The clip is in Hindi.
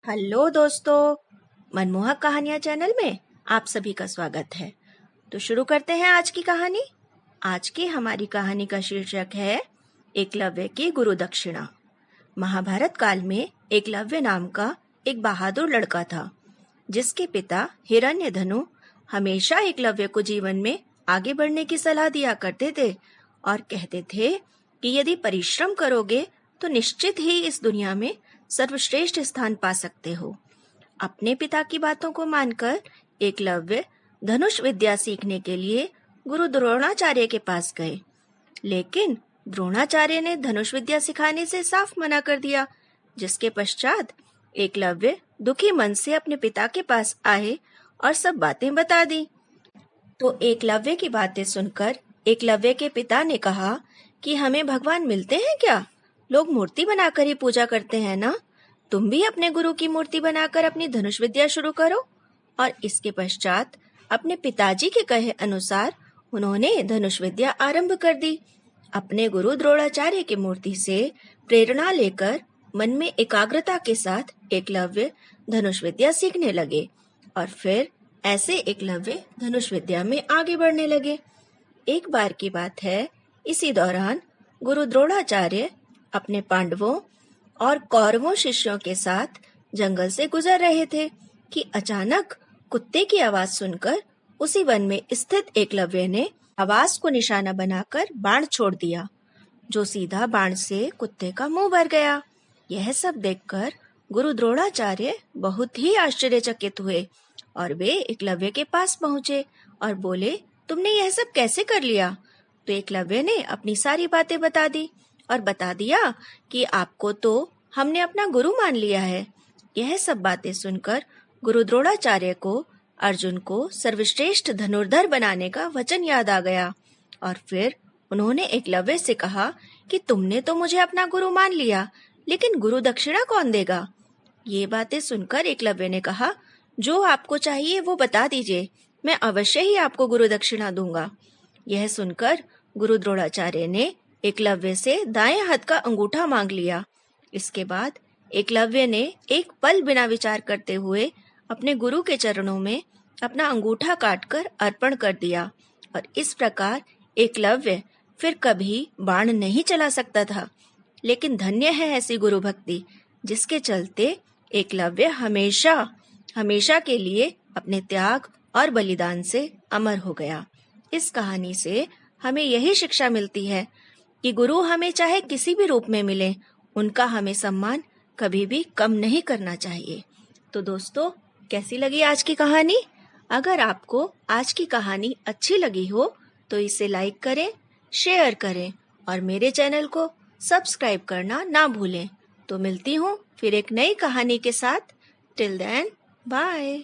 हेलो दोस्तों, मनमोहक कहानियाँ चैनल में आप सभी का स्वागत है। तो शुरू करते हैं आज की कहानी। आज की हमारी कहानी का शीर्षक है एकलव्य की गुरु दक्षिणा। महाभारत काल में एकलव्य नाम का एक बहादुर लड़का था, जिसके पिता हिरण्यधनु हमेशा एकलव्य को जीवन में आगे बढ़ने की सलाह दिया करते थे और कहते थे कि यदि परिश्रम करोगे तो निश्चित ही इस दुनिया में सर्वश्रेष्ठ स्थान पा सकते हो। अपने पिता की बातों को मानकर एकलव्य धनुष विद्या सीखने के लिए गुरु द्रोणाचार्य के पास गए, लेकिन द्रोणाचार्य ने धनुष विद्या सिखाने से साफ मना कर दिया, जिसके पश्चात एकलव्य दुखी मन से अपने पिता के पास आए और सब बातें बता दी। तो एकलव्य की बातें सुनकर एकलव्य के पिता ने कहा कि हमें भगवान मिलते हैं क्या? लोग मूर्ति बनाकर ही पूजा करते हैं ना। तुम भी अपने गुरु की मूर्ति बनाकर अपनी धनुष विद्या शुरू करो। और इसके पश्चात अपने पिताजी के कहे अनुसार उन्होंने धनुष विद्या आरंभ कर दी। अपने गुरु द्रोणाचार्य की मूर्ति से प्रेरणा लेकर मन में एकाग्रता के साथ एकलव्य धनुष विद्या सीखने लगे और फिर ऐसे एकलव्य धनुष विद्या में आगे बढ़ने लगे। एक बार की बात है, इसी दौरान गुरु द्रोणाचार्य अपने पांडवों और कौरवों शिष्यों के साथ जंगल से गुजर रहे थे कि अचानक कुत्ते की आवाज सुनकर उसी वन में स्थित एकलव्य ने आवाज को निशाना बनाकर बाण छोड़ दिया, जो सीधा बाण से कुत्ते का मुंह भर गया। यह सब देखकर गुरु द्रोणाचार्य बहुत ही आश्चर्यचकित हुए और वे एकलव्य के पास पहुंचे और बोले, तुमने यह सब कैसे कर लिया? तो एकलव्य ने अपनी सारी बातें बता दी और बता दिया कि आपको तो हमने अपना गुरु मान लिया है। यह सब बातें सुनकर गुरु द्रोणाचार्य को अर्जुन को सर्वश्रेष्ठ धनुर्धर बनाने का वचन याद आ गया और फिर उन्होंने एकलव्य से कहा कि तुमने तो मुझे अपना गुरु मान लिया, लेकिन गुरु दक्षिणा कौन देगा? ये बातें सुनकर एकलव्य ने कहा, जो आपको चाहिए वो बता दीजिए, मैं अवश्य ही आपको गुरु दक्षिणा दूंगा। यह सुनकर गुरु द्रोणाचार्य ने एकलव्य से दाएं हाथ का अंगूठा मांग लिया। इसके बाद एकलव्य ने एक पल बिना विचार करते हुए अपने गुरु के चरणों में अपना अंगूठा काटकर अर्पण कर दिया और इस प्रकार एकलव्य फिर कभी बाण नहीं चला सकता था। लेकिन धन्य है ऐसी गुरु भक्ति, जिसके चलते एकलव्य हमेशा हमेशा के लिए अपने त्याग और बलिदान से अमर हो गया। इस कहानी से हमें यही शिक्षा मिलती है कि गुरु हमें चाहे किसी भी रूप में मिले, उनका हमें सम्मान कभी भी कम नहीं करना चाहिए। तो दोस्तों, कैसी लगी आज की कहानी? अगर आपको आज की कहानी अच्छी लगी हो तो इसे लाइक करें, शेयर करें और मेरे चैनल को सब्सक्राइब करना ना भूलें। तो मिलती हूँ फिर एक नई कहानी के साथ। Till then, bye.